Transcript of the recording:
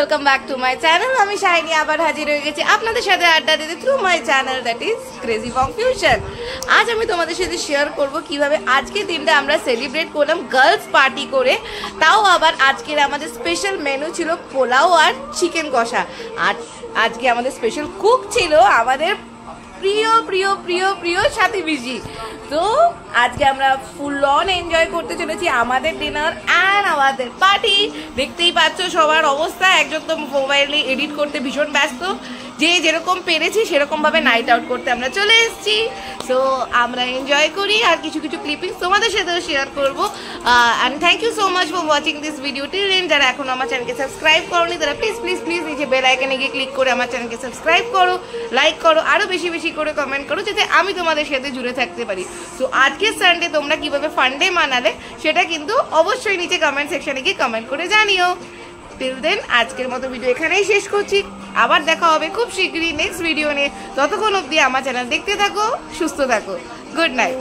Welcome back to my channel. আমি shiny আবার হাজির হয়ে গেছি আপনাদের সাথে আড্ডা দিতে through my channel that is crazy Bong fusion. আজ আমি তোমাদের সাথে শেয়ার করব কিভাবে আজকের দিনটা আমরা সেলিব্রেট করলাম গার্লস পার্টি করে, তাও আবার আজকের আমাদের স্পেশাল মেনু ছিল পোলাও আর চিকেন কষা। আর আজকে আমাদের স্পেশাল কুক ছিল আমাদের প্রিয় প্রিয় প্রিয় প্রিয় সাথী বিজি। তো আজকে আমরা ফুল অন এনজয় করতে চলেছি আমাদের ডিনার অ্যান্ড আমাদের পার্টি। দেখতেই পাচ্ছ সবার অবস্থা, একজন তো মোবাইলে এডিট করতে ভীষণ ব্যস্ত, যে যেরকম পেরেছি সেরকমভাবে নাইট আউট করতে আমরা চলে এসেছি। সো আমরা এনজয় করি আর কিছু কিছু ক্লিপিংস তোমাদের সাথেও শেয়ার করবো। And thank you so much for watching this video till end. যারা এখন আমার চ্যানেলকে সাবস্ক্রাইব করোনি তারা প্লিজ প্লিজ প্লিজ নিচে বেল আইকনে গিয়ে ক্লিক করে আমার চ্যানেলকে সাবস্ক্রাইব করো, লাইক করো, আরও বেশি বেশি করে কমেন্ট করো যাতে আমি তোমাদের সাথে জুড়ে থাকতে পারি। সো আজকের সানডে তোমরা কিভাবে ফান্ডে মানালে সেটা কিন্তু অবশ্যই নিচে কমেন্ট সেকশনে গিয়ে কমেন্ট করে জানিও। টিল দেন আজকের মতো ভিডিও এখানেই শেষ করছি। আবার দেখা হবে খুব শীঘ্রই নেক্সট ভিডিও নিয়ে। ততক্ষণ অবধি আমার চ্যানেল দেখতে থাকো, সুস্থ থাকো। Good night.